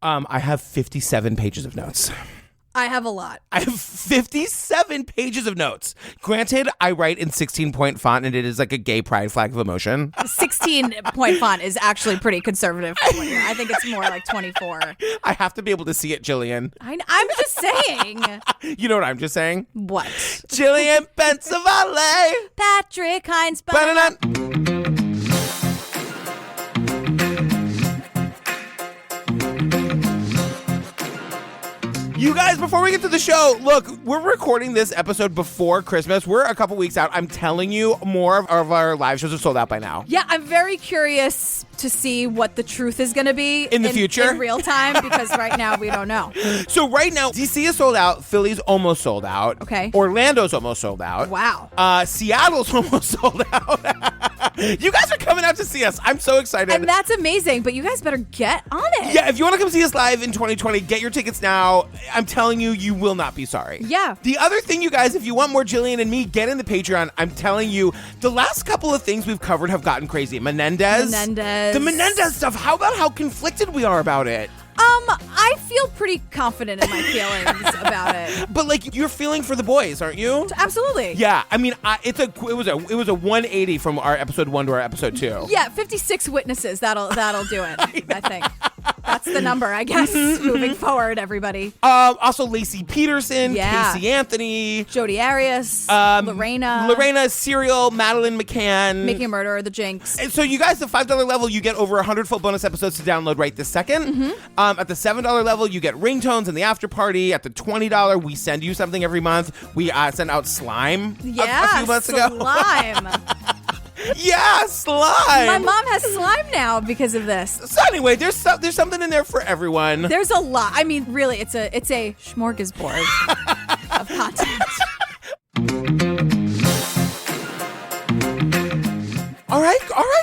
I have 57 pages of notes. I have a lot. I have 57 pages of notes. Granted, I write in 16-point font, and it is like a gay pride flag of emotion. 16-point font is actually pretty conservative. I think it's more like 24. I have to be able to see it, Jillian. I'm just saying. You know what I'm just saying? What? Jillian Pensavalle. Patrick Hines. You guys, before we get to the show, look, we're recording this episode before Christmas. We're a couple weeks out. I'm telling you, more of our live shows are sold out by now. Yeah, I'm very curious to see what the truth is going to be in the future, in real time, because right now we don't know. So right now, DC is sold out. Philly's almost sold out. Okay. Orlando's almost sold out. Wow. Seattle's almost sold out. You guys are coming out to see us. I'm so excited. And that's amazing, but you guys better get on it. Yeah, if you want to come see us live in 2020, get your tickets now. I'm telling you, you will not be sorry. Yeah. The other thing, you guys, if you want more Jillian and me, get in the Patreon. I'm telling you, the last couple of things we've covered have gotten crazy. Menendez. The Menendez stuff. How about how conflicted we are about it? I feel pretty confident in my feelings about it. But like, you're feeling for the boys, aren't you? Absolutely. Yeah. I mean, it was a 180 from our episode 1 to our episode 2. Yeah, 56 witnesses. That'll do it. I think. That's the number, I guess, moving forward, everybody. Also, Lacey Peterson, Yeah. Casey Anthony, Jodi Arias, Lorena, Serial, Madeline McCann. Making a Murderer, The Jinx. And so you guys, the $5 level, you get over 100 full bonus episodes to download right this second. At the $7 level, you get ringtones and the after party. At the $20, we send you something every month. We sent out slime a few months ago. Slime. Yeah, slime. My mom has slime now because of this. So anyway, there's something in there for everyone. There's a lot. I mean, really, it's a smorgasbord of content. All right,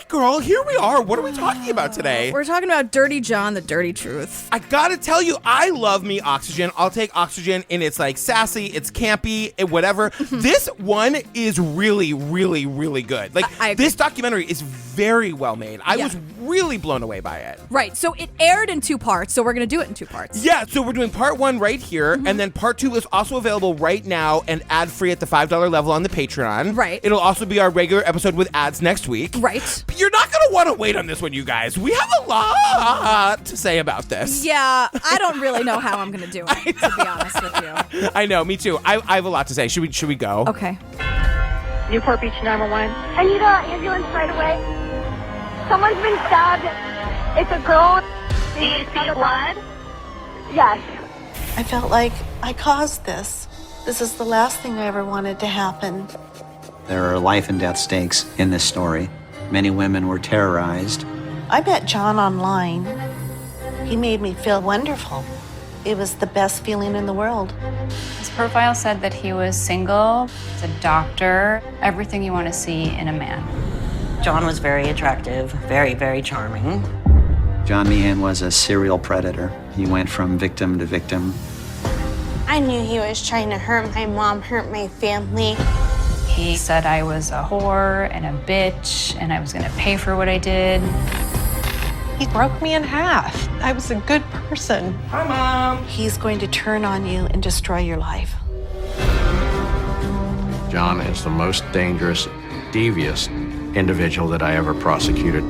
girl. Here we are. What are we talking about today? We're talking about Dirty John, the dirty truth. I gotta tell you, I love me Oxygen. I'll take Oxygen, and it's like sassy, it's campy, whatever. This one is really, really, really good. Like, this documentary is very well made. I was really blown away by it. Right. So it aired in 2 parts, so we're going to do it in 2 parts. Yeah, so we're doing part 1 right here, and then part 2 is also available right now and ad-free at the $5 level on the Patreon. Right. It'll also be our regular episode with ads next week. Right. But you're not going to want to wait on this one, you guys. We have a lot to say about this. Yeah, I don't really know how I'm going to do it, to be honest with you. I know, me too. I have a lot to say. Should we go? Okay. Newport Beach 911. I need an ambulance right away. Someone's been stabbed. It's a girl. Do you see blood? Yes. I felt like I caused this. This is the last thing I ever wanted to happen. There are life and death stakes in this story. Many women were terrorized. I met John online. He made me feel wonderful. It was the best feeling in the world. His profile said that he was single, a doctor, everything you want to see in a man. John was very attractive, very, very charming. John Meehan was a serial predator. He went from victim to victim. I knew he was trying to hurt my mom, hurt my family. He said I was a whore and a bitch, and I was going to pay for what I did. He broke me in half. I was a good person. Hi, Mom. He's going to turn on you and destroy your life. John is the most dangerous, devious individual that I ever prosecuted.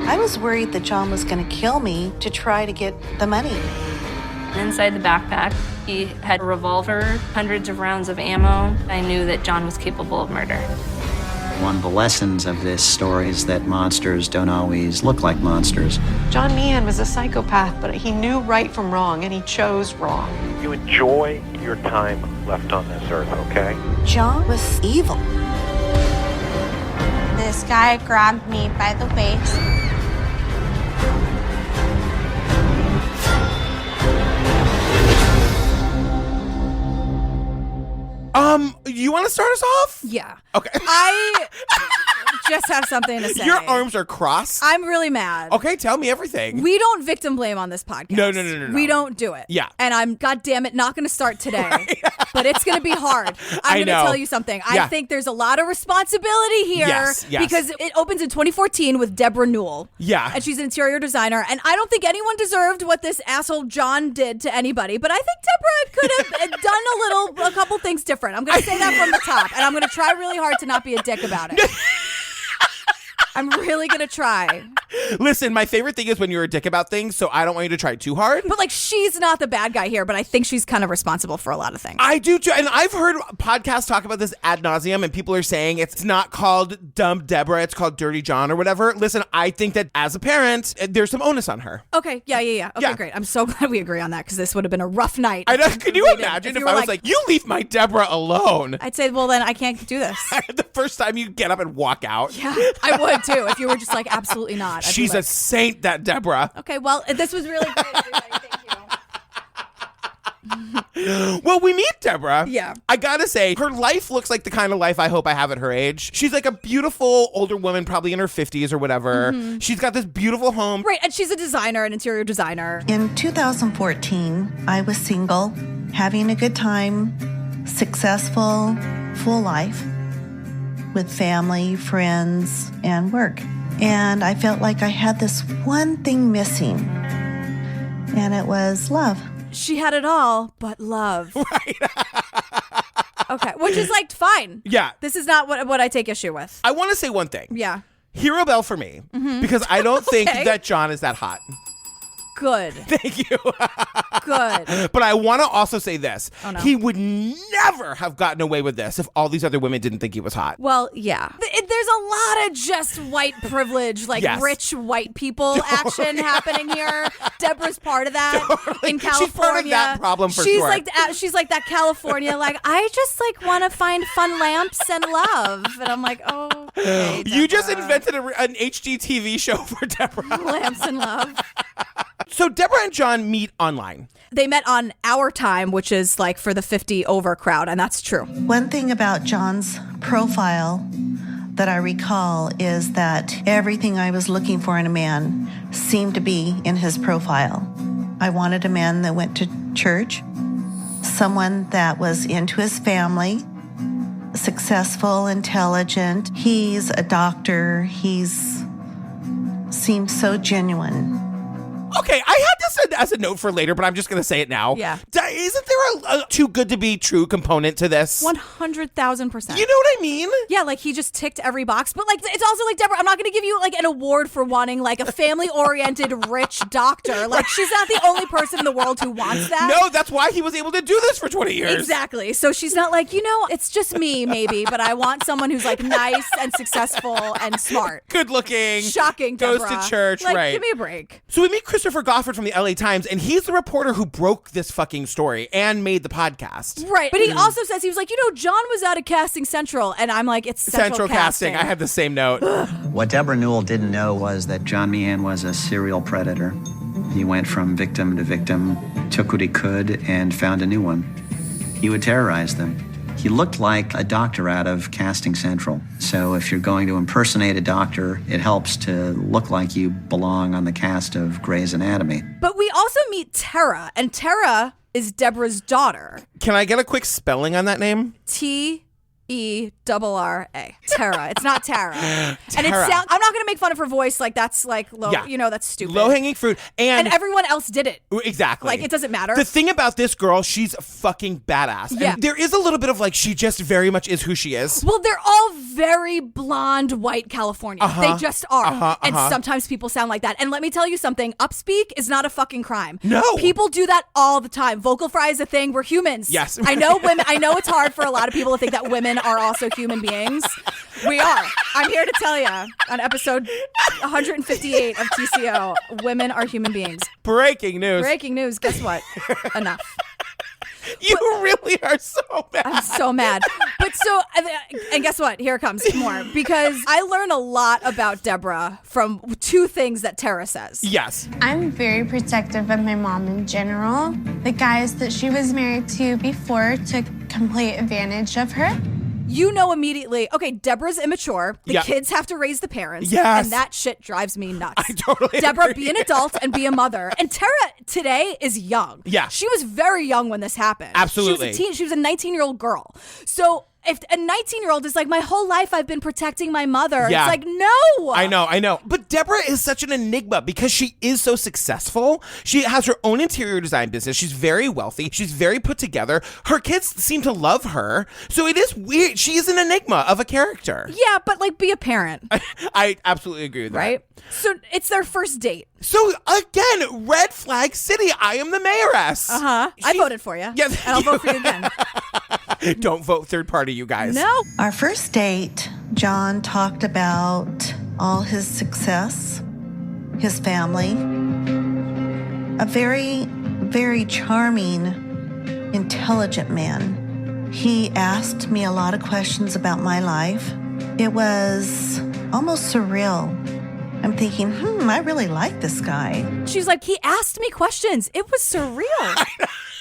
I was worried that John was going to kill me to try to get the money. Inside the backpack, he had a revolver, hundreds of rounds of ammo. I knew that John was capable of murder. One of the lessons of this story is that monsters don't always look like monsters. John Meehan was a psychopath, but he knew right from wrong, and he chose wrong. You enjoy your time left on this earth, okay? John was evil. This guy grabbed me by the waist. You want to start us off? Yeah. Okay. just have something to say. Your arms are crossed. I'm really mad. Okay, tell me everything. We don't victim blame on this podcast. No. We don't do it. Yeah. And I'm, goddamn it, not going to start today. Right. But it's going to be hard. I'm going to tell you something. I think there's a lot of responsibility here. Yes. Because it opens in 2014 with Debra Newell. Yeah. And she's an interior designer. And I don't think anyone deserved what this asshole John did to anybody. But I think Debra could have done a couple things different. I'm going to say that from the top. And I'm going to try really hard to not be a dick about it. I'm really going to try. Listen, my favorite thing is when you're a dick about things, so I don't want you to try too hard. But like, she's not the bad guy here, but I think she's kind of responsible for a lot of things. I do too. And I've heard podcasts talk about this ad nauseum, and people are saying it's not called Dumb Debra, it's called Dirty John or whatever. Listen, I think that as a parent, there's some onus on her. Okay, yeah. Okay, great. I'm so glad we agree on that, because this would have been a rough night. I know. Can you imagine if I was like, you leave my Debra alone? I'd say, well, then I can't do this. The first time you get up and walk out. Yeah, I would too, if you were just like, absolutely not. She's a saint, that Debra. Okay, well, this was really great, everybody. Thank you. Well, we meet Debra. Yeah. I gotta say, her life looks like the kind of life I hope I have at her age. She's like a beautiful older woman, probably in her 50s or whatever. Mm-hmm. She's got this beautiful home. Right, and she's a designer, an interior designer. In 2014, I was single, having a good time, successful, full life with family, friends, and work. And I felt like I had this one thing missing, and it was love. She had it all but love. Right. Okay, which is like fine. Yeah. This is not what I take issue with. I want to say one thing. Yeah. Hero bell for me, because I don't think that John is that hot. Good. Thank you. Good. But I want to also say this. Oh, no. He would never have gotten away with this if all these other women didn't think he was hot. Well, yeah. There's a lot of just white privilege, like rich white people action happening here. Debra's part of that in California. She's part of that problem for sure. She's like that California, like, I just like want to find fun lamps and love. And I'm like, oh, okay, you just invented an HGTV show for Debra. Lamps and love. So Debra and John meet online. They met on Our Time, which is like for the 50 over crowd, and that's true. One thing about John's profile that I recall is that everything I was looking for in a man seemed to be in his profile. I wanted a man that went to church, someone that was into his family, successful, intelligent. He's a doctor. He's seems so genuine. Okay, I had this as a note for later, but I'm just going to say it now. Yeah. Isn't there a too good to be true component to this? 100,000%. You know what I mean? Yeah, like he just ticked every box. But like, it's also like, Debra, I'm not going to give you like an award for wanting like a family-oriented rich doctor. Like, she's not the only person in the world who wants that. No, that's why he was able to do this for 20 years. Exactly. So she's not like, it's just me maybe, but I want someone who's like nice and successful and smart. Good looking. Shocking, Goes Debra. to church, like, right. Give me a break. So we meet Christopher Goffard from the LA Times, and he's the reporter who broke this fucking story and made the podcast. Right. But he also says, he was like, John was out of Casting Central. And I'm like, it's Central Casting. I had the same note. What Debra Newell didn't know was that John Meehan was a serial predator. He went from victim to victim, took what he could, and found a new one. He would terrorize them. He looked like a doctor out of Casting Central. So if you're going to impersonate a doctor, it helps to look like you belong on the cast of Grey's Anatomy. But we also meet Tara, and Tara is Debra's daughter. Can I get a quick spelling on that name? T-E-R-R-A. Tara. It's not Tara. And Tara. I'm not going to make fun of her voice. Like, that's like low, that's stupid. Low-hanging fruit. And everyone else did it. Exactly. Like, it doesn't matter. The thing about this girl, she's fucking badass. Yeah. And there is a little bit of like, she just very much is who she is. Well, they're all very blonde, white Californians. They just are. And sometimes people sound like that. And let me tell you something. Upspeak is not a fucking crime. No. People do that all the time. Vocal fry is a thing. We're humans. Yes. I know women. I know it's hard for a lot of people to think that women are also human beings. We are. I'm here to tell you on episode 158 of TCO, women are human beings. Breaking news. Breaking news. Guess what? Enough. You really are so mad. I'm so mad. But and guess what? Here it comes more. Because I learn a lot about Debra from two things that Tara says. Yes. I'm very protective of my mom in general. The guys that she was married to before took complete advantage of her. you know immediately, okay, Debra's immature. The kids have to raise the parents. Yes. And that shit drives me nuts. I totally Debra, agree. be an adult and be a mother. And Tara today is young. Yeah. She was very young when this happened. Absolutely. She was a 19-year-old girl. So if a 19-year-old is like, my whole life I've been protecting my mother. Yeah. It's like, no. I know. But Debra is such an enigma because she is so successful. She has her own interior design business. She's very wealthy. She's very put together. Her kids seem to love her. So it is weird. She is an enigma of a character. Yeah, but like, be a parent. I absolutely agree with that. Right? So it's their first date. So again, red flag city. I am the mayoress. I voted for you. Yeah, and I'll vote for you again. Don't vote third party, you guys. No. Our first date, John talked about all his success, his family, a very, very charming, intelligent man. He asked me a lot of questions about my life. It was almost surreal. I'm thinking, I really like this guy. She's like, he asked me questions. It was surreal.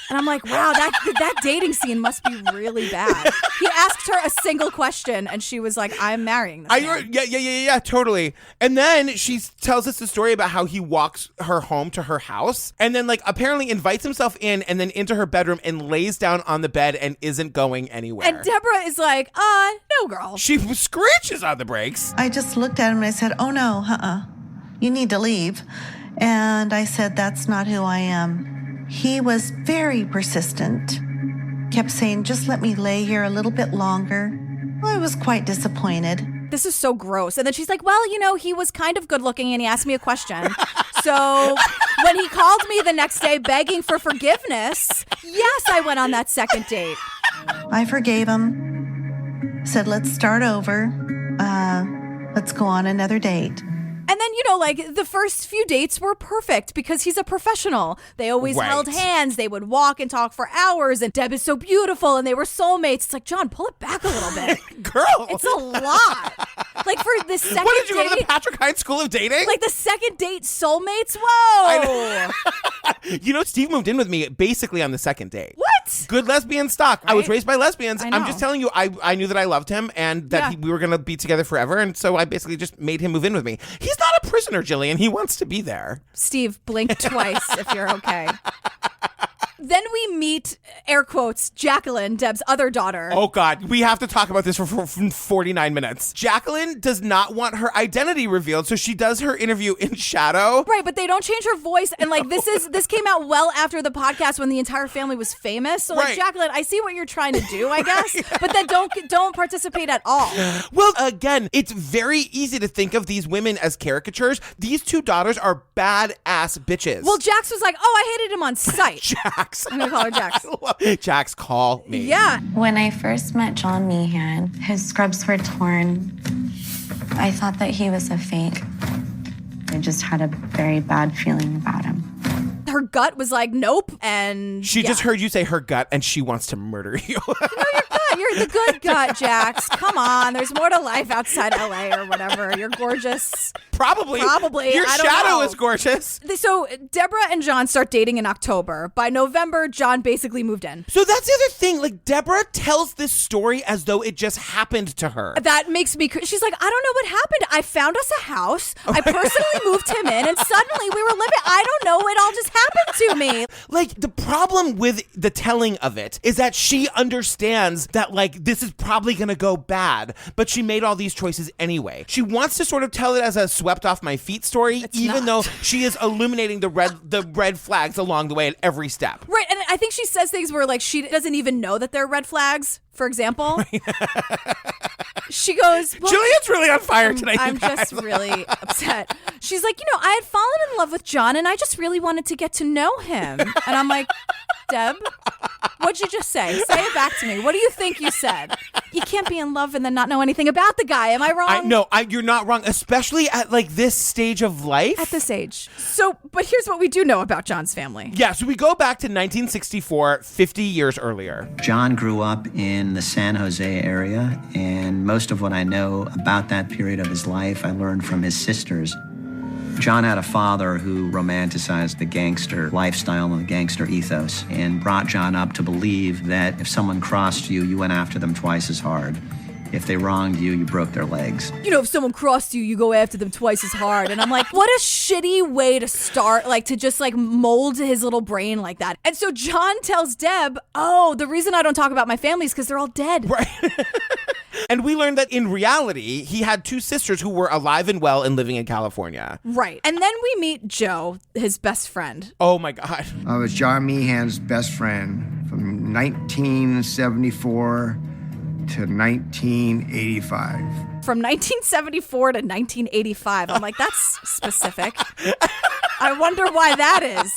And I'm like, wow, that dating scene must be really bad. He asked her a single question, and she was like, I'm marrying this man. Yeah, totally. And then she tells us the story about how he walks her home to her house, and then like apparently invites himself in, and then into her bedroom, and lays down on the bed and isn't going anywhere. And Debra is like, no, girl. She screeches on the brakes. I just looked at him and I said, oh no, you need to leave. And I said, that's not who I am. He was very persistent, kept saying, just let me lay here a little bit longer. Well, I was quite disappointed. This is so gross. And then she's like, well, he was kind of good looking and he asked me a question. So when he called me the next day begging for forgiveness, yes, I went on that second date. I forgave him, said, let's start over. Let's go on another date. And then, like the first few dates were perfect because he's a professional. They always held hands. They would walk and talk for hours. And Deb is so beautiful and they were soulmates. It's like, John, pull it back a little bit. Girl. It's a lot. Like for the second date. What did you go to the Patrick Hines School of Dating? Like the second date soulmates? Whoa. Steve moved in with me basically on the second date. What? Good lesbian stock. Right? I was raised by lesbians. I know. I'm just telling you, I knew that I loved him and that we were going to be together forever. And so I basically just made him move in with me. He's not a prisoner, Jillian. He wants to be there. Steve, blink twice if you're okay. Then we meet, air quotes, Jacqueline, Deb's other daughter. Oh, God. We have to talk about this for 49 minutes. Jacqueline does not want her identity revealed, so she does her interview in shadow. Right, but they don't change her voice. And, like, this came out well after the podcast when the entire family was famous. So, like, Jacqueline, I see what you're trying to do, I guess. But then don't participate at all. Well, again, it's very easy to think of these women as caricatures. These two daughters are badass bitches. Well, Jax was like, I hated him on sight. Jax. I'm going to call her Jax. Jax, call me. Yeah. When I first met John Meehan, his scrubs were torn. I thought that he was a fake. I just had a very bad feeling about him. Her gut was like, nope. And she just heard you say her gut and she wants to murder you. No, your gut. You're the good gut, Jax. Come on. There's more to life outside LA or whatever. You're gorgeous. Probably. I Your don't shadow know. is gorgeous. So Debra and John start dating in October. By November, John basically moved in. So that's the other thing. Like, Debra tells this story as though it just happened to her. That makes me... She's like, I don't know what happened. I found us a house. I personally moved him in, and suddenly we were living... I don't know. It all just happened to me. Like, the problem with the telling of it is that she understands that, like, this is probably going to go bad, but she made all these choices anyway. She wants to sort of tell it as a swept off my feet story, even though she is illuminating the red flags along the way at every step. Right, and I think she says things where, like, she doesn't even know that they're red flags. For example, she goes, Jillian's really on fire tonight. I'm just really upset. She's like, I had fallen in love with John and I just really wanted to get to know him. And I'm like, Deb, what'd you just say? Say it back to me. What do you think you said? You can't be in love and then not know anything about the guy. Am I wrong? No, you're not wrong, especially at like this stage of life. At this age. So, but here's what we do know about John's family. Yeah, so we go back to 1964, 50 years earlier. John grew up in the San Jose area, and most of what I know about that period of his life I learned from his sisters. John had a father who romanticized the gangster lifestyle and the gangster ethos and brought John up to believe that if someone crossed you, you went after them twice as hard. If they wronged you, you broke their legs. You know, if someone crossed you, you go after them twice as hard. And I'm like, what a shitty way to start, like to just like mold his little brain like that. And so John tells Deb, oh, the reason I don't talk about my family is because they're all dead. Right. And we learned that in reality, he had 2 sisters who were alive and well and living in California. Right. And then we meet Joe, his best friend. Oh my God. I was John Meehan's best friend from 1974 to 1985. From 1974 to 1985. I'm like, that's specific. I wonder why that is.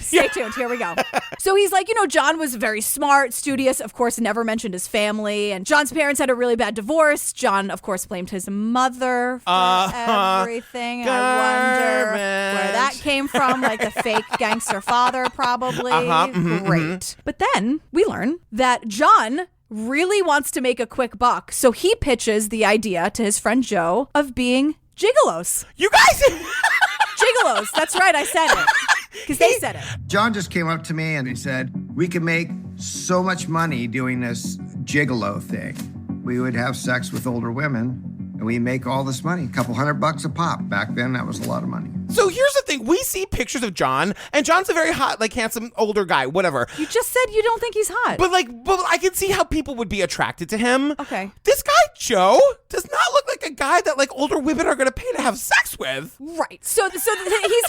Stay tuned. Here we go. So he's like, you know, John was very smart, studious, of course, never mentioned his family. And John's parents had a really bad divorce. John, of course, blamed his mother for everything. Garbage. I wonder where that came from. Like the fake gangster father, probably. Great. But then we learn that John really wants to make a quick buck. So he pitches the idea to his friend Joe of being gigolos. You guys... Gigolos. That's right. I said it. Because they said it. John just came up to me and he said, we could make so much money doing this gigolo thing. We would have sex with older women and we make all this money, $200 a pop. Back then, that was a lot of money. So here's the thing. We see pictures of John, and John's a very hot, like, handsome, older guy, whatever. You just said you don't think he's hot. But I can see how people would be attracted to him. Okay. This guy, Joe, does not look like a guy that, like, older women are going to pay to have sex with. Right. So he's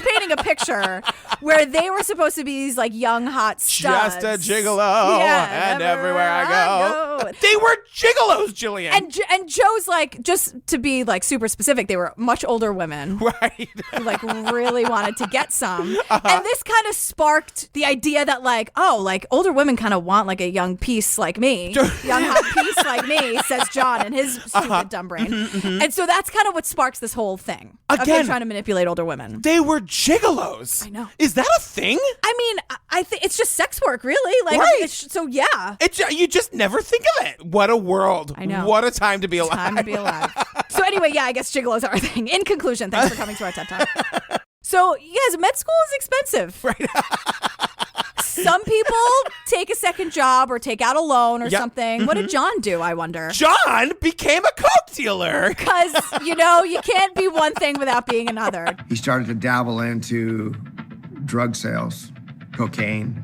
painting a picture where they were supposed to be these, like, young, hot studs. Just a gigolo, and everywhere I go. They were gigolos, Jillian. And Joe's like, just to be, like, super specific, they were much older women. Right. Who, like, really wanted to get some. And this kind of sparked the idea that, like, oh, like, older women kind of want, like, a young piece like me. Young hot piece like me, says John in his stupid dumb brain. And so that's kind of what sparks this whole thing. Again, of trying to manipulate older women. They were gigolos. I know. Is that a thing? I mean, I think it's just sex work, really. Like, right. So yeah. You just never think of it. What a world. I know. What a time to be alive. Time to be alive. So anyway, yeah, I guess gigolos are a thing. In conclusion, thanks for coming to our TED Talk. So, you guys, med school is expensive. Right. Some people take a second job or take out a loan or something. What did John do, I wonder? John became a coke dealer. Because, you know, you can't be one thing without being another. He started to dabble into drug sales, cocaine,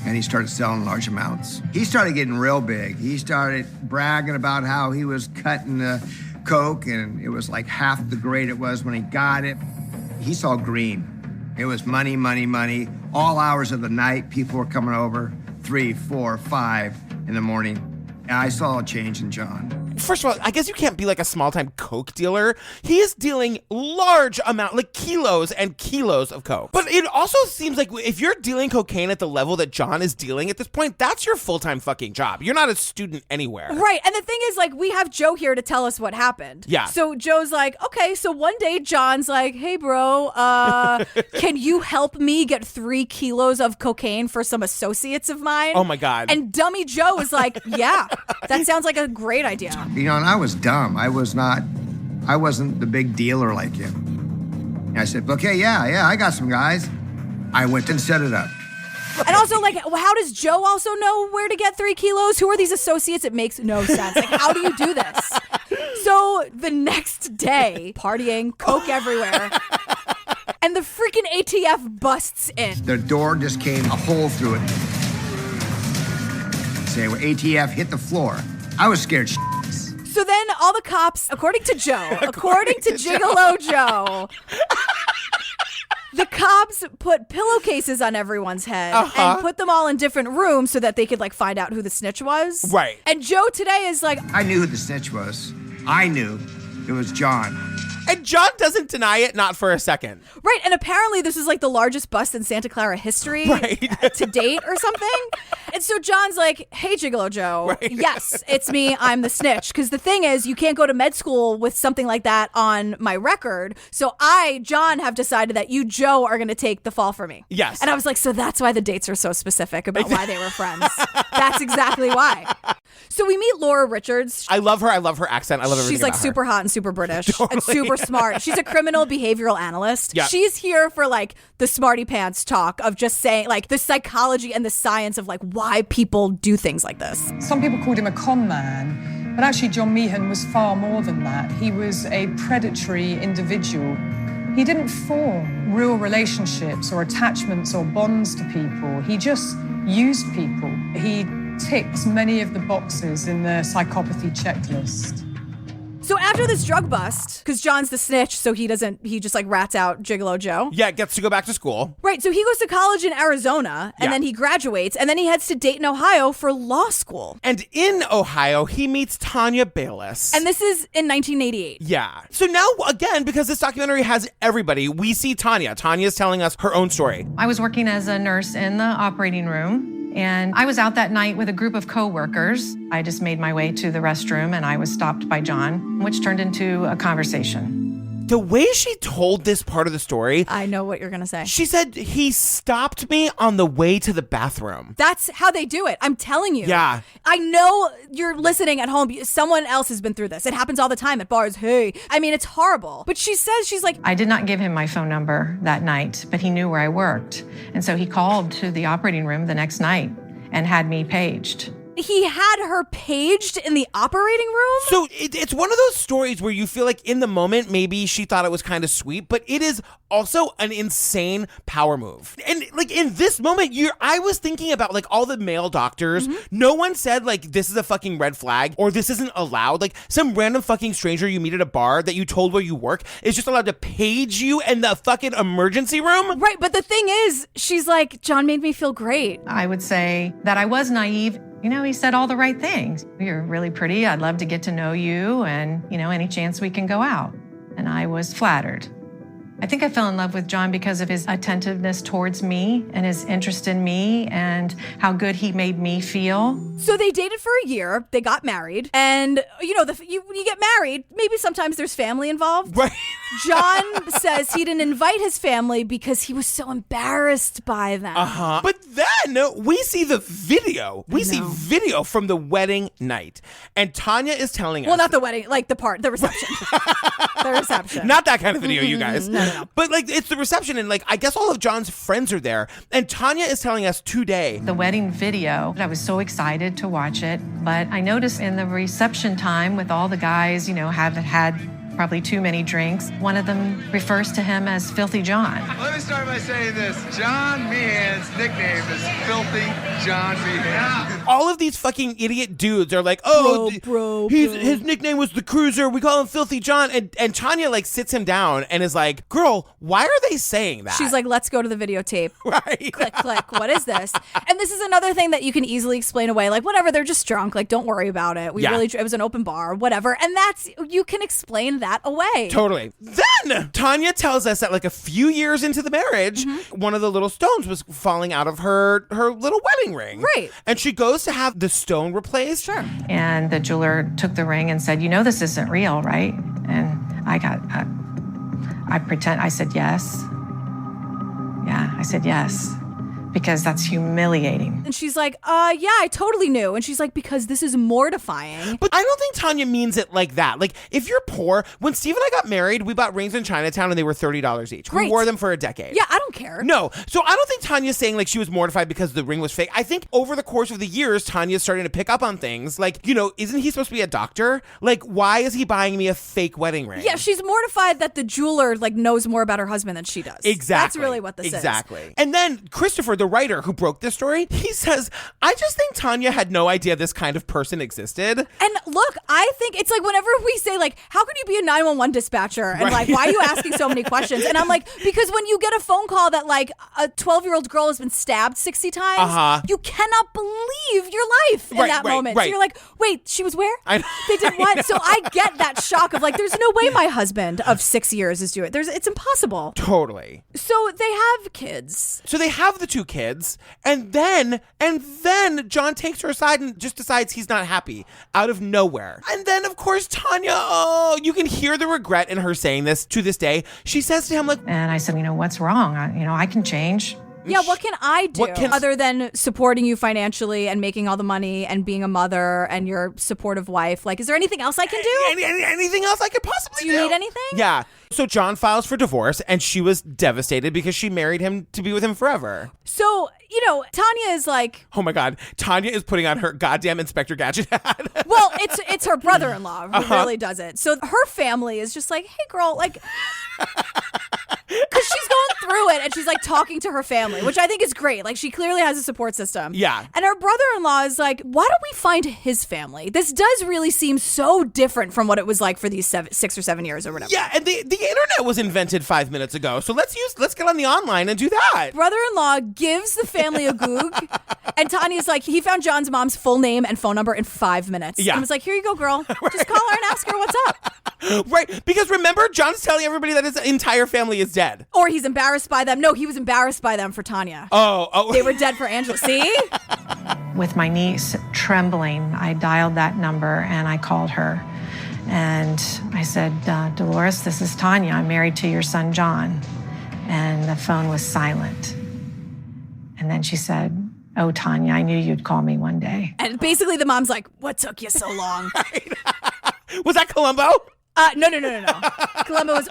and he started selling large amounts. He started getting real big. He started bragging about how he was cutting the coke and it was like half the grade it was when he got it. He saw green. It was money, money, money. All hours of the night, people were coming over, 3, 4, 5 in the morning. And I saw a change in John. First of all, I guess you can't be like a small-time coke dealer. He is dealing large amount, like kilos and kilos of coke. But it also seems like if you're dealing cocaine at the level that John is dealing at this point, that's your full-time fucking job. You're not a student anywhere. Right. And the thing is, like, we have Joe here to tell us what happened. Yeah. So Joe's like, okay, so one day John's like, hey, bro, can you help me get 3 kilos of cocaine for some associates of mine? Oh, my God. And dummy Joe is like, yeah, that sounds like a great idea. You know, and I was dumb. I wasn't the big dealer like him. And I said, okay, yeah, I got some guys. I went and set it up. And also, like, how does Joe also know where to get 3 kilos? Who are these associates? It makes no sense. Like, how do you do this? So the next day, partying, coke everywhere. And the freaking ATF busts in. The door just came a hole through it. Say, well, ATF hit the floor. I was scared. So then all the cops, according to Joe, according to Gigolo Joe, the cops put pillowcases on everyone's head and put them all in different rooms so that they could, like, find out who the snitch was. Right. And Joe today is like, I knew who the snitch was. I knew it was John. And John doesn't deny it, not for a second. Right, and apparently this is like the largest bust in Santa Clara history to date or something. And so John's like, hey, Gigolo Joe, yes, it's me, I'm the snitch. Because the thing is, you can't go to med school with something like that on my record. So I, John, have decided that you, Joe, are going to take the fall for me. Yes. And I was like, so that's why the dates are so specific about why they were friends. That's exactly why. So we meet Laura Richards. I love her. I love her accent. I love everything She's like about super her. hot and super British Totally. and super smart. She's a criminal behavioral analyst. Yeah. She's here for like the smarty pants talk of just saying like the psychology and the science of like why people do things like this. Some people called him a con man, but actually John Meehan was far more than that. He was a predatory individual. He didn't form real relationships or attachments or bonds to people. He just used people. He ticks many of the boxes in the psychopathy checklist. So after this drug bust, because John's the snitch, so he just like rats out Gigolo Joe. Yeah, gets to go back to school. Right, so he goes to college in Arizona, and then he graduates, and then he heads to Dayton, Ohio for law school. And in Ohio, he meets Tanya Bayless. And this is in 1988. Yeah. So now, again, because this documentary has everybody, we see Tanya. Tanya's telling us her own story. I was working as a nurse in the operating room. And I was out that night with a group of coworkers. I just made my way to the restroom and I was stopped by John, which turned into a conversation. The way she told this part of the story, I know what you're going to say. She said, he stopped me on the way to the bathroom. That's how they do it. I'm telling you. Yeah. I know you're listening at home. Someone else has been through this. It happens all the time at bars. Hey, I mean, it's horrible. But she says, she's like, I did not give him my phone number that night, but he knew where I worked. And so he called to the operating room the next night and had me paged. He had her paged in the operating room? So it's one of those stories where you feel like in the moment, maybe she thought it was kind of sweet, but it is also an insane power move. And like in this moment, I was thinking about like all the male doctors. Mm-hmm. No one said like, this is a fucking red flag or this isn't allowed. Like some random fucking stranger you meet at a bar that you told where you work is just allowed to page you in the fucking emergency room. Right. But the thing is, she's like, John made me feel great. I would say that I was naive. You know, he said all the right things. You're really pretty. I'd love to get to know you. And, you know, any chance we can go out. And I was flattered. I think I fell in love with John because of his attentiveness towards me and his interest in me and how good he made me feel. So they dated for a year. They got married. And, you know, when you get married, maybe sometimes there's family involved. Right. John says he didn't invite his family because he was so embarrassed by them. Uh-huh. But then we see the video. We see video from the wedding night. And Tanya is telling us. Well, not the wedding, like the reception. The reception. Not that kind of video, you guys. No. But like it's the reception and like I guess all of John's friends are there. And Tanya is telling us today. The wedding video, I was so excited to watch it. But I noticed in the reception time with all the guys, you know, have had probably too many drinks. One of them refers to him as Filthy John. Let me start by saying this. John Meehan's nickname is Filthy John Meehan. All of these fucking idiot dudes are like, oh, bro. His nickname was the Cruiser. We call him Filthy John. And Tanya like sits him down and is like, girl, why are they saying that? She's like, let's go to the videotape. Right. Click, click. What is this? And this is another thing that you can easily explain away. Like, whatever, they're just drunk. Like, don't worry about it. It was an open bar, whatever. And you can explain that away. Totally. Then Tanya tells us that like a few years into the marriage, one of the little stones was falling out of her little wedding ring. Right. And she goes to have the stone replaced. Sure. And the jeweler took the ring and said, you know, this isn't real, right? And I said yes. Yeah, I said yes. Because that's humiliating. And she's like, yeah, I totally knew. And she's like, because this is mortifying. But I don't think Tanya means it like that. Like, if you're poor, when Steve and I got married, we bought rings in Chinatown and they were $30 each. Great. We wore them for a decade. Yeah, I don't care. No. So I don't think Tanya's saying like she was mortified because the ring was fake. I think over the course of the years, Tanya's starting to pick up on things. Like, you know, isn't he supposed to be a doctor? Like, why is he buying me a fake wedding ring? Yeah, she's mortified that the jeweler like knows more about her husband than she does. Exactly. That's really what this is. Exactly. And then Christopher, the writer who broke this story, he says, I just think Tanya had no idea this kind of person existed. And look, I think it's like whenever we say like, how could you be a 911 dispatcher? And like, why are you asking so many questions? And I'm like, because when you get a phone call that like a 12-year-old girl has been stabbed 60 times, you cannot believe your life in that moment. So you're like, wait, she was where? They did what? So I get that shock of like, there's no way my husband of 6 years is doing it. It's impossible. Totally. So they have kids. So they have the 2 kids. And then John takes her aside and just decides he's not happy out of nowhere. And then, of course, Tanya, you can hear the regret in her saying this to this day. She says to him, like, and I said, you know, what's wrong? I can change. Yeah, what can I do other than supporting you financially and making all the money and being a mother and your supportive wife? Like, is there anything else I can do? Anything else I could possibly do? Do you need anything? Yeah. So John files for divorce, and she was devastated because she married him to be with him forever. So, Tanya is like... Oh my God. Tanya is putting on her goddamn Inspector Gadget hat. Well, it's her brother-in-law who really does it. So her family is just like, hey, girl, like... Because she's going through it, and she's like talking to her family, which I think is great. Like, she clearly has a support system. Yeah. And her brother-in-law is like, why don't we find his family? This does really seem so different from what it was like for these 6 or 7 years or whatever. Yeah, and the internet was invented 5 minutes ago, so let's get on the online and do that. Brother-in-law gives the family a goog, and Tanya's like, he found John's mom's full name and phone number in 5 minutes. Yeah. And was like, here you go, girl. Just call her and ask her what's up. Right, because remember, John's telling everybody that his entire family is dead. Or he's embarrassed by them. No, he was embarrassed by them for Tanya. Oh. They were dead for Angela. See? With my niece trembling, I dialed that number and I called her. And I said, Dolores, this is Tanya. I'm married to your son, John. And the phone was silent. And then she said, oh, Tanya, I knew you'd call me one day. And basically the mom's like, what took you so long? Was that Columbo? No. Columbo was,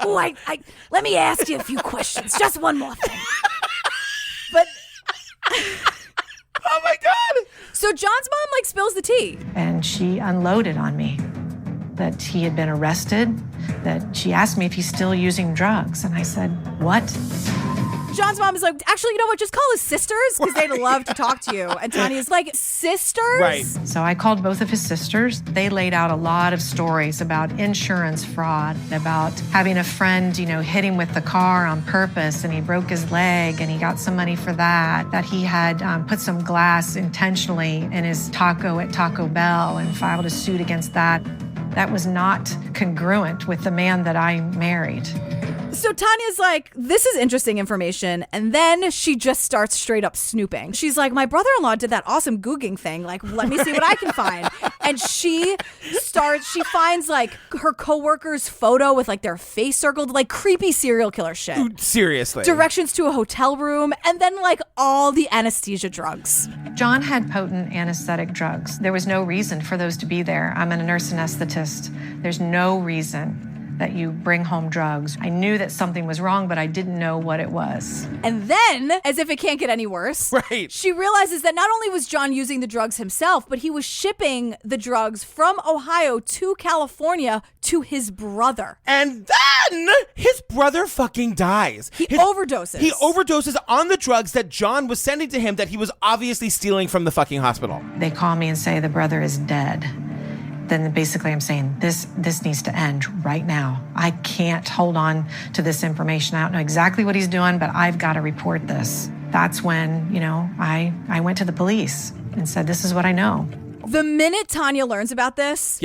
let me ask you a few questions. Just one more thing. But... Oh my God. So John's mom like spills the tea. And she unloaded on me that he had been arrested, that she asked me if he's still using drugs. And I said, what? John's mom is like, actually, you know what? Just call his sisters because they'd love to talk to you. And Tanya's like, sisters? Right. So I called both of his sisters. They laid out a lot of stories about insurance fraud, about having a friend, hit him with the car on purpose and he broke his leg and he got some money for that he had put some glass intentionally in his taco at Taco Bell and filed a suit against that. That was not congruent with the man that I married. So Tanya's like, this is interesting information. And then she just starts straight up snooping. She's like, my brother-in-law did that awesome googing thing. Like, let me see what I can find. And she finds like her coworker's photo with like their face circled, like creepy serial killer shit. Dude, seriously. Directions to a hotel room. And then like all the anesthesia drugs. John had potent anesthetic drugs. There was no reason for those to be there. I'm a nurse anesthetist. There's no reason that you bring home drugs. I knew that something was wrong, but I didn't know what it was. And then, as if it can't get any worse, right, she realizes that not only was John using the drugs himself, but he was shipping the drugs from Ohio to California to his brother. And then his brother fucking dies. He overdoses. He overdoses on the drugs that John was sending to him that he was obviously stealing from the fucking hospital. They call me and say the brother is dead. Then basically I'm saying this needs to end right now. I can't hold on to this information. I don't know exactly what he's doing, but I've got to report this. That's when, I went to the police and said, this is what I know. The minute Tanya learns about this,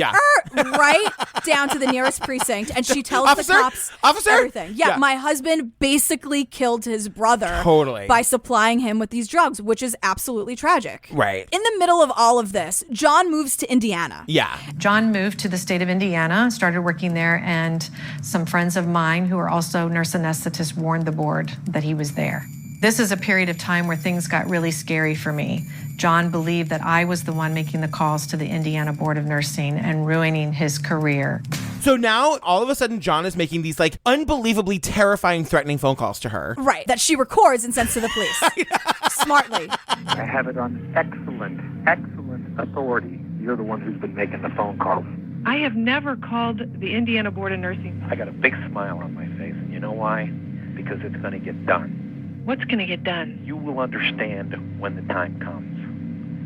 right down to the nearest precinct, and she tells the cops everything. Yeah, my husband basically killed his brother by supplying him with these drugs, which is absolutely tragic. Right. In the middle of all of this, John moves to Indiana. Yeah. John moved to the state of Indiana, started working there, and some friends of mine who are also nurse anesthetists warned the board that he was there. This is a period of time where things got really scary for me. John believed that I was the one making the calls to the Indiana Board of Nursing and ruining his career. So now, all of a sudden, John is making these, like, unbelievably terrifying, threatening phone calls to her. Right, that she records and sends to the police. Smartly. I have it on excellent authority. You're the one who's been making the phone calls. I have never called the Indiana Board of Nursing. I got a big smile on my face, and you know why? Because it's going to get done. What's going to get done? You will understand when the time comes.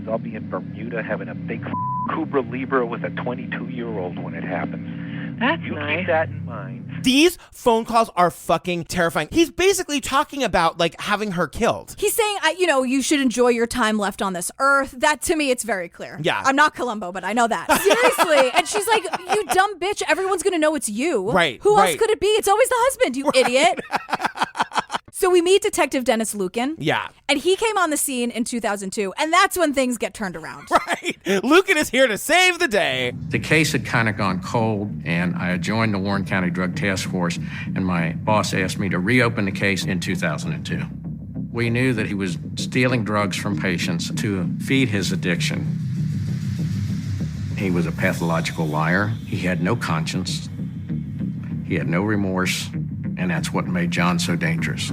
I'll be in Bermuda having a big Cobra Libra with a 22-year-old when it happens. That's you nice. Keep that in mind. These phone calls are fucking terrifying. He's basically talking about, like, having her killed. He's saying, you should enjoy your time left on this earth. That, to me, it's very clear. Yeah. I'm not Columbo, but I know that. Seriously. And she's like, you dumb bitch. Everyone's going to know it's you. Right. Who else could it be? It's always the husband, you idiot. So we meet Detective Dennis Lucan. Yeah. And he came on the scene in 2002, and that's when things get turned around. Right. Lucan is here to save the day. The case had kind of gone cold, and I had joined the Warren County Drug Task Force, and my boss asked me to reopen the case in 2002. We knew that he was stealing drugs from patients to feed his addiction. He was a pathological liar. He had no conscience. He had no remorse, and that's what made John so dangerous.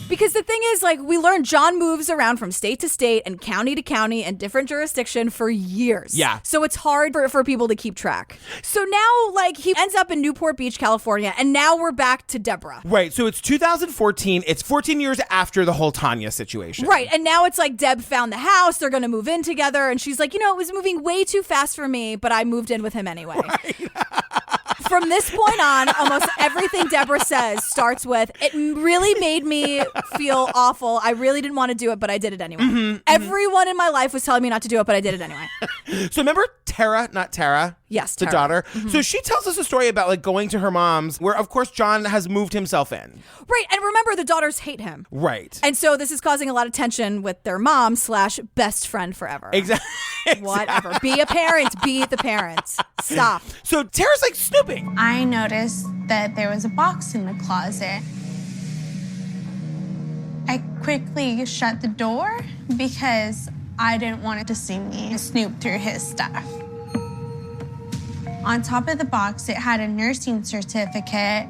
Because the thing is, like, we learned John moves around from state to state and county to county and different jurisdiction for years. Yeah. So it's hard for people to keep track. So now, like, he ends up in Newport Beach, California, and now we're back to Debra. Right. So it's 2014. It's 14 years after the whole Tanya situation. Right. And now it's like Deb found the house. They're going to move in together. And she's like, it was moving way too fast for me, but I moved in with him anyway. Right. From this point on, almost everything Debra says starts with, it really made me feel awful. I really didn't want to do it, but I did it anyway. Everyone in my life was telling me not to do it, but I did it anyway. So remember Tara, not Tara? Yes, the Tara. daughter. So she tells us a story about like going to her mom's where, of course, John has moved himself in. Right. And remember, the daughters hate him. Right. And so this is causing a lot of tension with their mom / best friend forever. Exactly. Whatever. Be a parent. Be the parent. Stop. So Tara's like snooping. I noticed that there was a box in the closet. I quickly shut the door because I didn't want it to see me snoop through his stuff. On top of the box, it had a nursing certificate.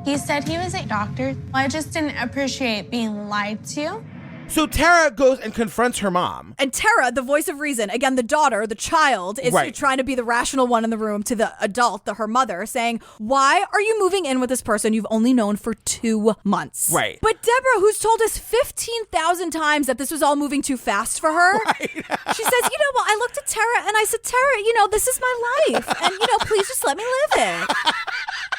He said he was a doctor. I just didn't appreciate being lied to. So Tara goes and confronts her mom. And Tara, the voice of reason, again, the daughter, the child, is trying to be the rational one in the room to the adult, her mother, saying, why are you moving in with this person you've only known for 2 months? Right. But Debra, who's told us 15,000 times that this was all moving too fast for her, she says, well, I looked at Tara and I said, Tara, this is my life. And, please just let me live it.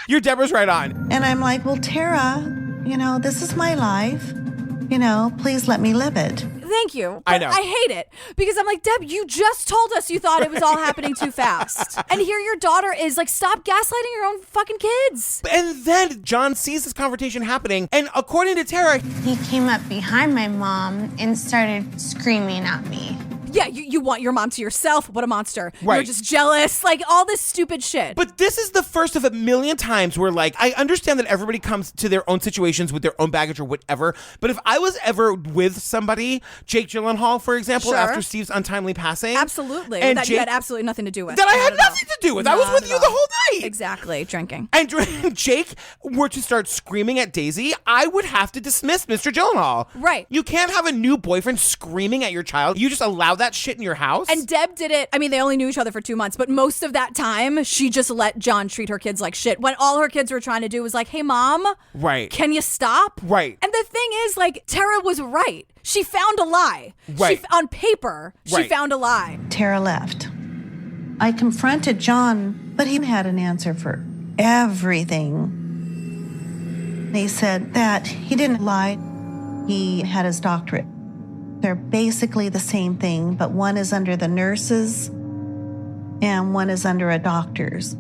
Your Debra's right on. And I'm like, well, Tara, this is my life. Please let me live it. Thank you. I know. I hate it because I'm like, Deb, you just told us you thought it was all happening too fast. And here your daughter is like, stop gaslighting your own fucking kids. And then John sees this confrontation happening. And according to Tara, he came up behind my mom and started screaming at me. Yeah, you want your mom to yourself. What a monster. Right. You're just jealous. Like all this stupid shit. But this is the first of a million times where like, I understand that everybody comes to their own situations with their own baggage or whatever. But if I was ever with somebody, Jake Gyllenhaal, for example, after Steve's untimely passing. Absolutely. And that Jake, you had absolutely nothing to do with. That I had nothing to do with. I was with you the whole night. Exactly. Drinking. And Jake were to start screaming at Daisy, I would have to dismiss Mr. Gyllenhaal. Right. You can't have a new boyfriend screaming at your child. You just allow that shit in your house. And Deb did it. I mean, they only knew each other for 2 months, but most of that time, she just let John treat her kids like shit. When all her kids were trying to do was like, hey, mom, can you stop? Right. And the thing is, like, Tara was right. She found a lie. Right. On paper, she found a lie. Tara left. I confronted John, but he had an answer for everything. They said that he didn't lie. He had his doctorate. They're basically the same thing, but one is under the nurses and one is under a doctor's.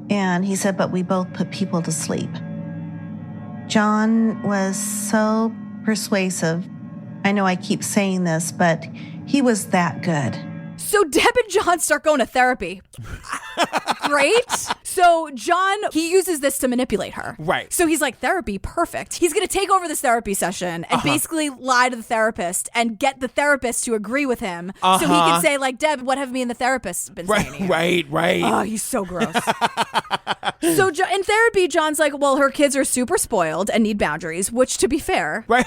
And he said, but we both put people to sleep. John was so persuasive. I know I keep saying this, but he was that good. So Deb and John start going to therapy. Great. So John, he uses this to manipulate her. Right. So he's like, therapy, perfect. He's going to take over this therapy session and basically lie to the therapist and get the therapist to agree with him. So he can say like, Deb, what have me and the therapist been saying to you? Right. Oh, he's so gross. So in therapy, John's like, well, her kids are super spoiled and need boundaries, which to be fair. Right.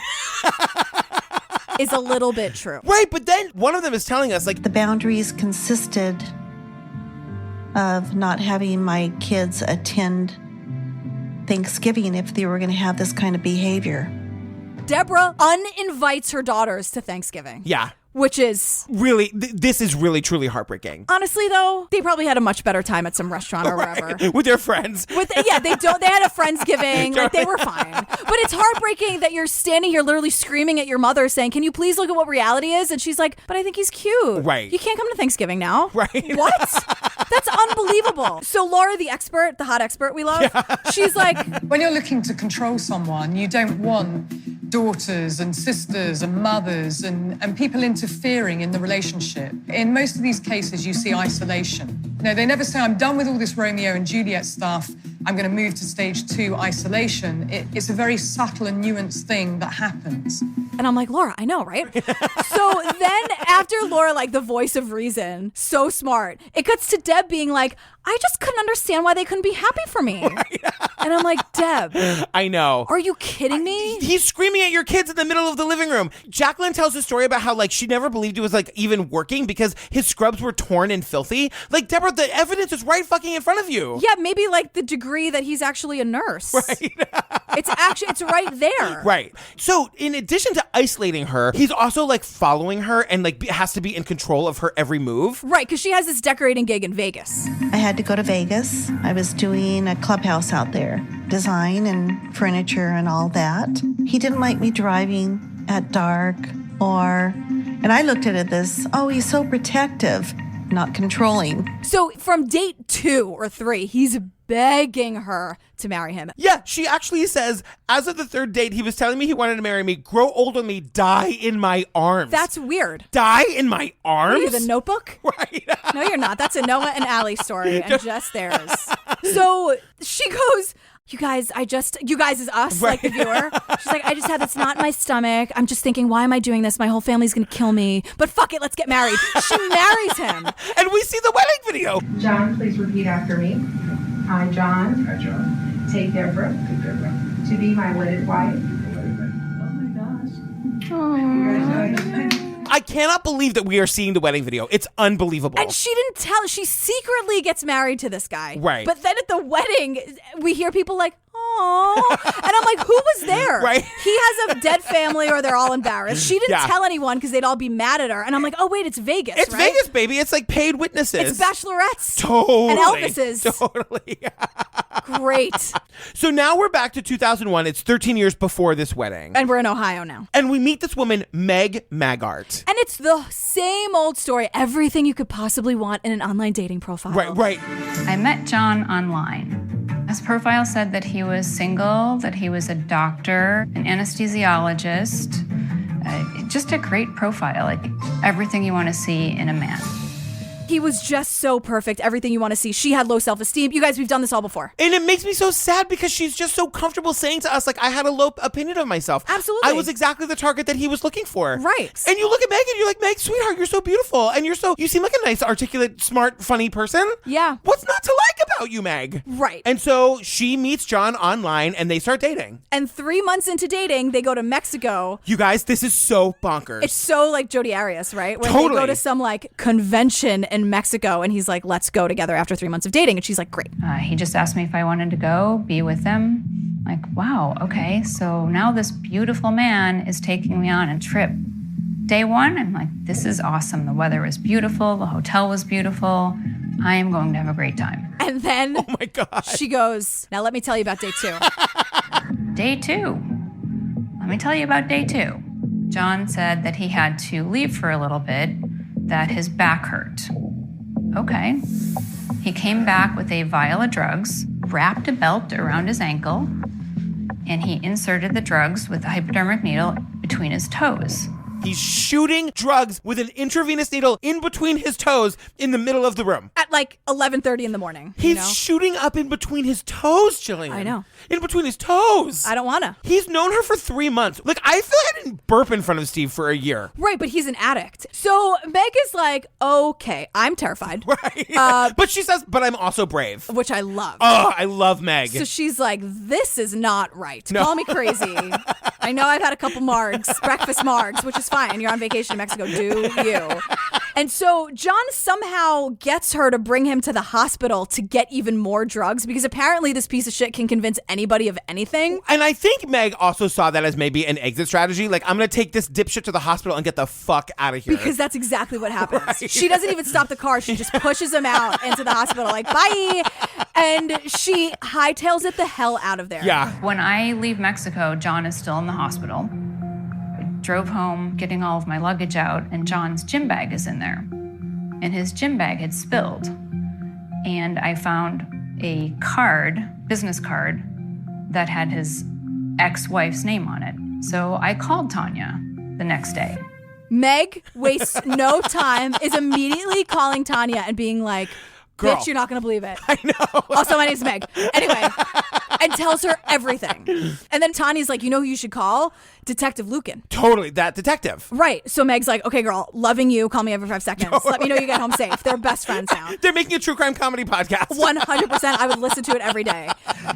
is a little bit true. Right, but then one of them is telling us like the boundaries consisted of not having my kids attend Thanksgiving if they were going to have this kind of behavior. Debra uninvites her daughters to Thanksgiving. Yeah. Which is really, this is really truly heartbreaking. Honestly, though, they probably had a much better time at some restaurant or wherever with their friends. They had a Friendsgiving, like they were fine. But it's heartbreaking that you're standing here literally screaming at your mother, saying, "Can you please look at what reality is?" And she's like, "But I think he's cute. Right? You can't come to Thanksgiving now. Right? What? That's unbelievable." So Laura, the expert, the hot expert we love, she's like, when you're looking to control someone, you don't want daughters and sisters and mothers and people interfering in the relationship. In most of these cases, you see isolation. You know, they never say, I'm done with all this Romeo and Juliet stuff. I'm going to move to stage 2 isolation. It's a very subtle and nuanced thing that happens. And I'm like, Laura, I know, right? So then after Laura, like the voice of reason, so smart, it cuts to Deb being like, I just couldn't understand why they couldn't be happy for me. And I'm like, Deb. I know. Are you kidding me? He's screaming at your kids in the middle of the living room. Jacqueline tells a story about how like she never believed it was like even working because his scrubs were torn and filthy. Like, Deborah, the evidence is right fucking in front of you. Yeah, maybe like the degree that he's actually a nurse. Right. It's right there. Right. So in addition to isolating her, he's also like following her and like has to be in control of her every move. Right, because she has this decorating gig in Vegas. I had to go to Vegas. I was doing a clubhouse out there, design and furniture and all that. He didn't like me driving at dark and I looked at it as, oh, he's so protective, not controlling. So from date 2 or 3, he's begging her to marry him. Yeah, she actually says, as of the 3rd date, he was telling me he wanted to marry me, grow old with me, die in my arms. That's weird. Die in my arms? Are you the Notebook? Right. No, you're not. That's a Noah and Allie story and just theirs. So she goes, you guys is us, right. Like the viewer. She's like, I just had this knot in my stomach. I'm just thinking, why am I doing this? My whole family's going to kill me. But fuck it, let's get married. She marries him. And we see the wedding video. John, please repeat after me. I, John. Hi, John. Take Debra. Take Debra. To be my wedded wife. Oh my gosh. I cannot believe that we are seeing the wedding video. It's unbelievable. And she didn't tell. She secretly gets married to this guy. Right. But then at the wedding, we hear people like, oh. And I'm like, who was there? Right. He has a dead family or they're all embarrassed. She didn't Yeah. tell anyone because they'd all be mad at her. And I'm like, oh, wait, it's Vegas, It's right? Vegas, baby. It's like paid witnesses. It's bachelorettes. Totally. And Elvises. Totally. Great. So now we're back to 2001. It's 13 years before this wedding. And we're in Ohio now. And we meet this woman, Meg Maggart. And it's the same old story. Everything you could possibly want in an online dating profile. Right. I met John online. His profile said that he was single, that he was a doctor, an anesthesiologist. Just a great profile, like everything you want to see in a man. He was just so perfect. Everything you want to see. She had low self-esteem. You guys, we've done this all before. And it makes me so sad because she's just so comfortable saying to us, like, I had a low opinion of myself. Absolutely. I was exactly the target that he was looking for. Right. And you look at Meg and you're like, Meg, sweetheart, you're so beautiful. And you seem like a nice, articulate, smart, funny person. Yeah. What's not to like about you, Meg? Right. And so she meets John online and they start dating. And 3 months into dating, they go to Mexico. You guys, this is so bonkers. It's so like Jodi Arias, right? Where Totally. they go to some like convention in Mexico and he's like, let's go together after 3 months of dating. And she's like, great. He just asked me if I wanted to go be with them. Like, wow, okay. So now this beautiful man is taking me on a trip. Day 1, I'm like, this is awesome. The weather was beautiful. The hotel was beautiful. I am going to have a great time. And then oh my God. She goes, now let me tell you about day 2. Day 2. Let me tell you about day 2. John said that he had to leave for a little bit, that his back hurt. Okay. He came back with a vial of drugs, wrapped a belt around his ankle, and he inserted the drugs with a hypodermic needle between his toes. He's shooting drugs with an intravenous needle in between his toes in the middle of the room. At like 11:30 in the morning. He's shooting up in between his toes, Jillian. I know. In between his toes. I don't want to. He's known her for 3 months. Like, I feel like I didn't burp in front of Steve for a year. Right, but he's an addict. So Meg is like, okay, I'm terrified. Right. But she says, but I'm also brave. Which I love. Oh, I love Meg. So she's like, this is not right. No. Call me crazy. I know I've had a couple margs, breakfast margs, which is fine. You're on vacation in Mexico. Do you? And so John somehow gets her to bring him to the hospital to get even more drugs because apparently this piece of shit can convince anybody of anything. And I think Meg also saw that as maybe an exit strategy. Like, I'm going to take this dipshit to the hospital and get the fuck out of here. Because that's exactly what happens. Right. She doesn't even stop the car. She just pushes him out into the hospital like, bye. And she hightails it the hell out of there. Yeah. When I leave Mexico, John is still in the hospital. I drove home, getting all of my luggage out, and John's gym bag is in there. And his gym bag had spilled. And I found a card, business card, that had his ex-wife's name on it. So I called Tanya the next day. Meg wastes no time, is immediately calling Tanya and being like, Girl. Bitch, you're not going to believe it. I know. Also, my name's Meg. Anyway, and tells her everything. And then Tanya's like, you know who you should call? Detective Lucan. Totally, that detective. Right. So Meg's like, okay, girl, loving you. Call me every 5 seconds. Totally. Let me know you get home safe. They're best friends now. They're making a true crime comedy podcast. 100%. I would listen to it every day.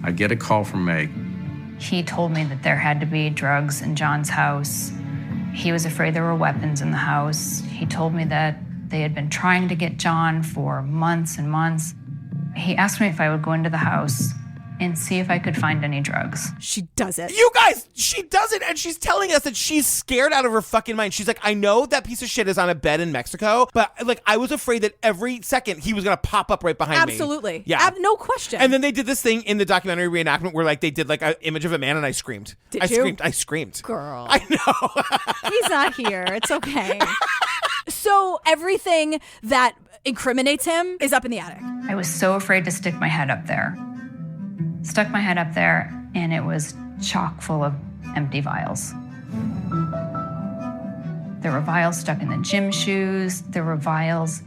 I get a call from Meg. He told me that there had to be drugs in John's house. He was afraid there were weapons in the house. He told me that they had been trying to get John for months and months. He asked me if I would go into the house and see if I could find any drugs. She does it. You guys, she does it, and she's telling us that she's scared out of her fucking mind. She's like, I know that piece of shit is on a bed in Mexico, but like I was afraid that every second he was gonna pop up right behind me. Absolutely. Yeah. No question. And then they did this thing in the documentary reenactment where like they did like an image of a man and I screamed. Did you? I screamed. Girl. I know. He's not here. It's okay. So everything that incriminates him is up in the attic. I was so afraid to stick my head up there. Stuck my head up there, and it was chock full of empty vials. There were vials stuck in the gym shoes. There were vials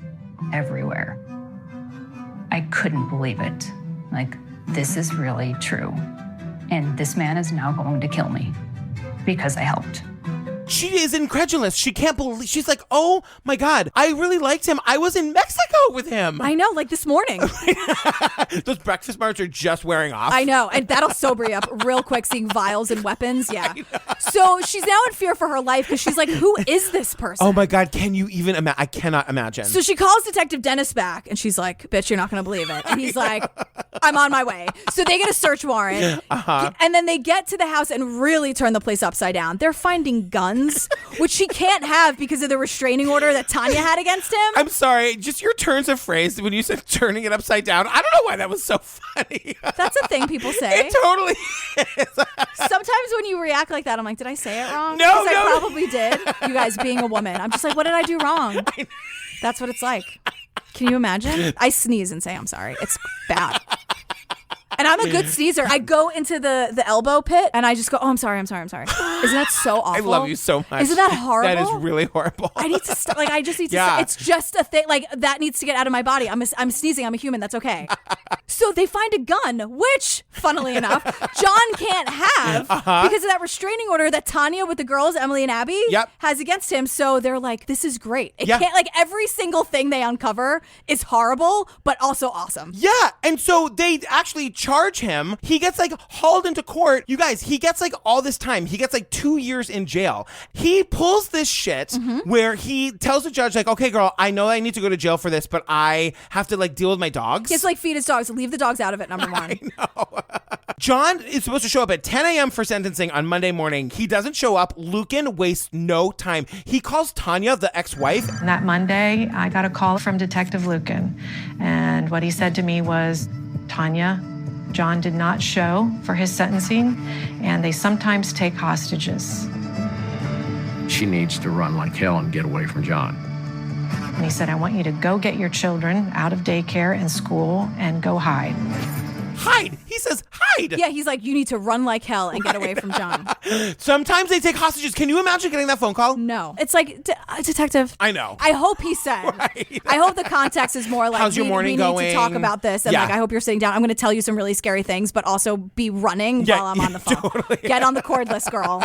everywhere. I couldn't believe it. Like, this is really true. And this man is now going to kill me because I helped. She is incredulous. She can't believe. She's like, oh my God, I really liked him. I was in Mexico with him. I know, like this morning. Those breakfast marks are just wearing off. I know, and that'll sober you up real quick, seeing vials and weapons. Yeah. So she's now in fear for her life because she's like, who is this person? Oh my God, can you even imagine? I cannot imagine. So she calls Detective Dennis back, and she's like, bitch, you're not going to believe it. And he's like, I'm on my way. So they get a search warrant, and then they get to the house and really turn the place upside down. They're finding guns, which she can't have because of the restraining order that Tanya had against him. I'm sorry, just your turns of phrase when you said turning it upside down. I don't know why that was so funny. That's a thing people say. It totally is. Sometimes when you react like that, I'm like, did I say it wrong? No, I probably did. You guys, being a woman, I'm just like, what did I do wrong? That's what it's like. Can you imagine? I sneeze and say I'm sorry. It's bad. And I'm a good sneezer. I go into the elbow pit and I just go, oh, I'm sorry. Isn't that so awful? I love you so much. Isn't that horrible? That is really horrible. I need to stop. Like, I just need to stop. It's just a thing. Like, that needs to get out of my body. I'm sneezing. I'm a human. That's okay. So they find a gun, which, funnily enough, John can't have because of that restraining order that Tanya with the girls, Emily and Abby, has against him. So they're like, this is great. It can't, like, every single thing they uncover is horrible, but also awesome. Yeah. And so they actually charge him. He gets like hauled into court. You guys, he gets like all this time. He gets like 2 years in jail. He pulls this shit where he tells the judge like, okay, girl, I know I need to go to jail for this, but I have to like deal with my dogs. He has to like feed his dogs. Leave the dogs out of it, number one. I know. John is supposed to show up at 10 a.m. for sentencing on Monday morning. He doesn't show up. Lucan wastes no time. He calls Tanya, the ex-wife. That Monday, I got a call from Detective Lucan. And what he said to me was, Tanya, John did not show for his sentencing, and they sometimes take hostages. She needs to run like hell and get away from John. And he said, I want you to go get your children out of daycare and school and go hide. Hide. He says hide. Yeah, he's like, you need to run like hell and get away from John. Sometimes they take hostages. Can you imagine getting that phone call? No. It's like, detective. I know. I hope he said. Right. I hope the context is more like, how's your morning we going? Need to talk about this. And like, I hope you're sitting down. I'm going to tell you some really scary things, but also be running while I'm on the phone. Totally. Get on the cordless, girl.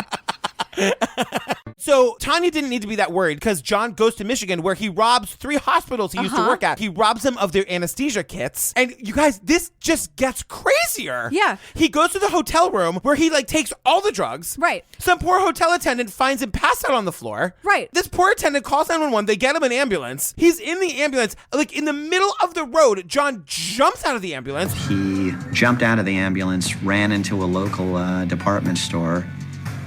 So Tanya didn't need to be that worried because John goes to Michigan where he robs 3 hospitals he used to work at. He robs them of their anesthesia kits. And you guys, this just gets crazier. Yeah. He goes to the hotel room where he like takes all the drugs. Right. Some poor hotel attendant finds him passed out on the floor. Right. This poor attendant calls 911. They get him an ambulance. He's in the ambulance. Like in the middle of the road, John jumps out of the ambulance. He jumped out of the ambulance, ran into a local department store,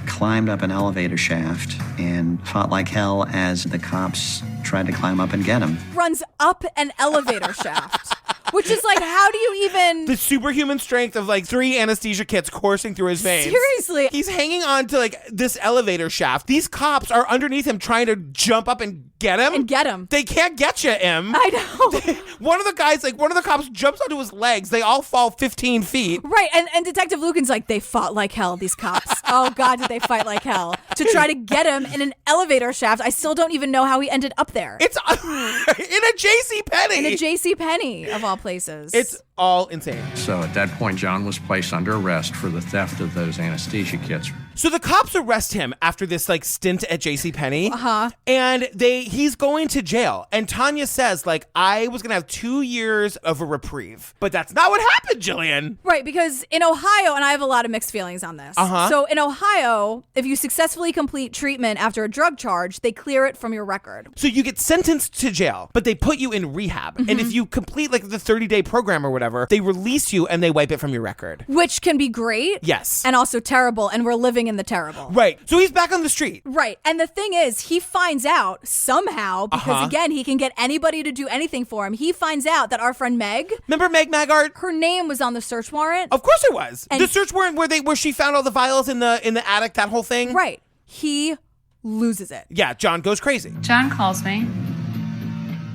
climbed up an elevator shaft, and fought like hell as the cops tried to climb up and get him. Runs up an elevator shaft. Which is like, how do you even... The superhuman strength of like 3 anesthesia kits coursing through his veins. Seriously. He's hanging on to like this elevator shaft. These cops are underneath him trying to jump up and get him. They can't get you, Em. I know. One of the cops jumps onto his legs. They all fall 15 feet. Right. And Detective Lucan's like, they fought like hell, these cops. Oh, God, did they fight like hell. To try to get him in an elevator shaft. I still don't even know how he ended up there. It's in a JCPenney. In a JCPenney, of all places. It's all insane. So at that point, John was placed under arrest for the theft of those anesthesia kits. So the cops arrest him after this like stint at JCPenney. And he's going to jail. And Tanya says, like, I was going to have 2 years of a reprieve. But that's not what happened, Jillian. Right, because in Ohio, and I have a lot of mixed feelings on this. So in Ohio, if you successfully complete treatment after a drug charge, they clear it from your record. So you get sentenced to jail, but they put you in rehab. And if you complete like the 30-day program or whatever, they release you and they wipe it from your record. Which can be great. Yes. And also terrible. And we're living in the terrible. Right. So he's back on the street. Right. And the thing is, he finds out somehow, because again, he can get anybody to do anything for him. He finds out that our friend Meg. Remember Meg Maggart? Her name was on the search warrant. Of course it was. And the search warrant where she found all the vials in the attic, that whole thing. Right. He loses it. Yeah, John goes crazy. John calls me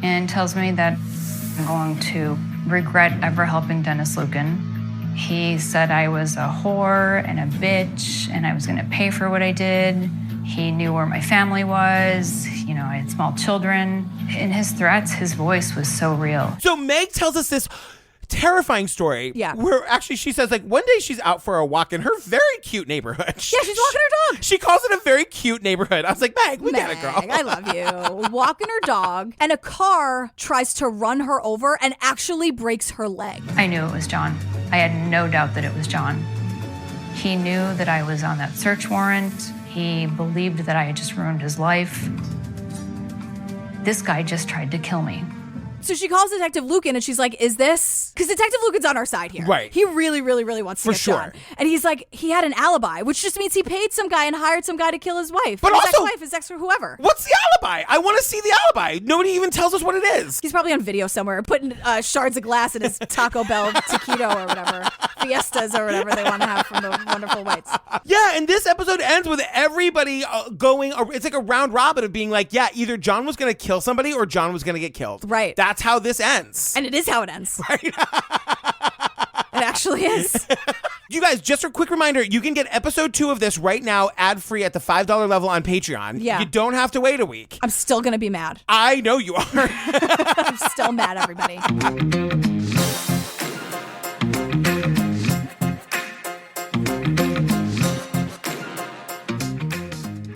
and tells me that I'm going to regret ever helping Dennis Lucan. He said I was a whore and a bitch and I was going to pay for what I did. He knew where my family was. You know, I had small children. In his threats, his voice was so real. So Meg tells us this terrifying story. Yeah. Where actually she says like one day she's out for a walk in her very cute neighborhood. Yeah, she's walking her dog. She calls it a very cute neighborhood. I was like, Meg, we get it, girl. I love you. Walking her dog, and a car tries to run her over and actually breaks her leg. I knew it was John. I had no doubt that it was John. He knew that I was on that search warrant. He believed that I had just ruined his life. This guy just tried to kill me. So she calls Detective Lucan and she's like, is this? Because Detective Lucan's on our side here. Right. He really, really, really wants to get John. And he's like, he had an alibi, which just means he paid some guy and hired some guy to kill his wife. But his also, ex-wife, his ex or whoever. What's the alibi? I want to see the alibi. Nobody even tells us what it is. He's probably on video somewhere, putting shards of glass in his Taco Bell taquito or whatever. Fiestas or whatever they want to have from the Wonderful Whites. Yeah, and this episode ends with everybody going, it's like a round robin of being like, yeah, either John was going to kill somebody or John was going to get killed. Right. That's how this ends. And it is how it ends. Right. It actually is. You guys, just a quick reminder, you can get episode 2 of this right now ad-free at the $5 level on Patreon. Yeah. You don't have to wait a week. I'm still going to be mad. I know you are. I'm still mad, everybody.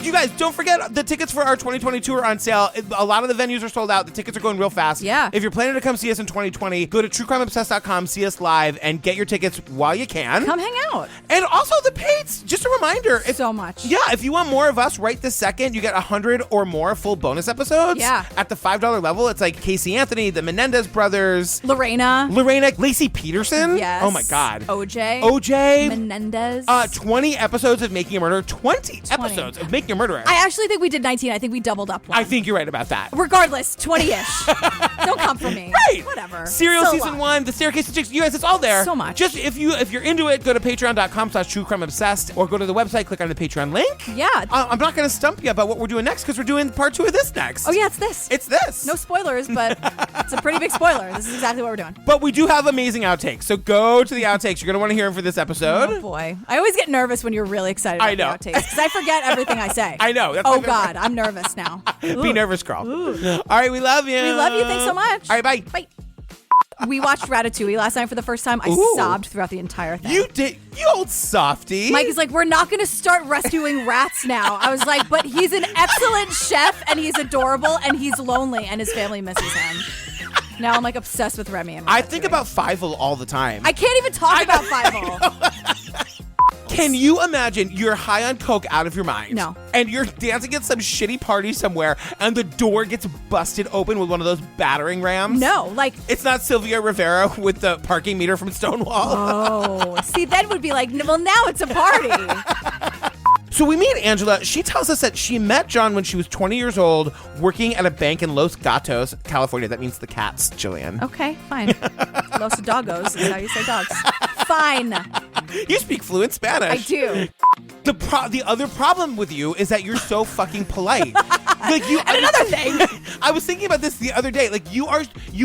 You guys, don't forget the tickets for our 2020 tour are on sale. A lot of the venues are sold out. The tickets are going real fast. Yeah. If you're planning to come see us in 2020, go to truecrimeobsessed.com, see us live, and get your tickets while you can. Come hang out. And also the Pates, just a reminder. So much. Yeah, if you want more of us right this second, you get 100 or more full bonus episodes. Yeah. At the $5 level, it's like Casey Anthony, the Menendez brothers. Lorena, Lacey Peterson. Yes. Oh my God. OJ. Menendez. 20 episodes of Making a Murderer. 20 episodes of Making a Murderer. I actually think we did 19. I think we doubled up one. I think you're right about that. Regardless, 20-ish. Don't come for me. Right. Whatever. Serial So season long. 1, The Staircase to Chicks. You guys, it's all there. So much. Just if you're into it, go to patreon.com/truecrimeobsessed or go to the website, click on the Patreon link. Yeah. I'm not going to stump you about what we're doing next because we're doing part 2 of this next. Oh, yeah, it's this. It's this. No spoilers, but it's a pretty big spoiler. This is exactly what we're doing. But we do have amazing outtakes, so go to the outtakes. You're going to want to hear them for this episode. Oh, boy. I always get nervous when you're really excited about the outtakes because I forget everything I say. I know. That's Oh, God. I'm nervous now. Be nervous, girl. All right, we love you. We love you. Thanks so much. All right, bye. Bye. We watched Ratatouille last night for the first time. I sobbed throughout the entire thing. You did? You old softie. Mike is like, we're not going to start rescuing rats now. I was like, but he's an excellent chef and he's adorable and he's lonely and his family misses him. Now I'm like obsessed with Remy and Ratatouille. I think about Fievel all the time. I can't even talk about Fievel. Can you imagine you're high on coke out of your mind? No. And you're dancing at some shitty party somewhere and the door gets busted open with one of those battering rams? No, like... It's not Sylvia Rivera with the parking meter from Stonewall. Oh, see, then would be like, well, now it's a party. So we meet Angela. She tells us that she met John when she was 20 years old, working at a bank in Los Gatos, California. That means the cats, Jillian. Okay, fine. Los Dogos is how you say dogs. Fine. You speak fluent Spanish. I do. The other problem with you is that you're so fucking polite. Like you. And another thing. I was thinking about this the other day. Like you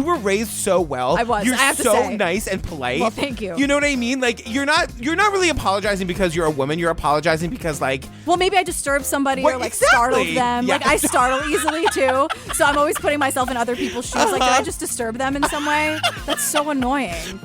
were raised so well. I was. You're I have to so say. nice and polite. Well, thank you. You know what I mean? Like you're not really apologizing because you're a woman. You're apologizing because like. Well, maybe I disturbed somebody or like exactly. startled them. Yeah. Like I startle easily too. So I'm always putting myself in other people's shoes. Like, did I just disturb them in some way? That's so annoying.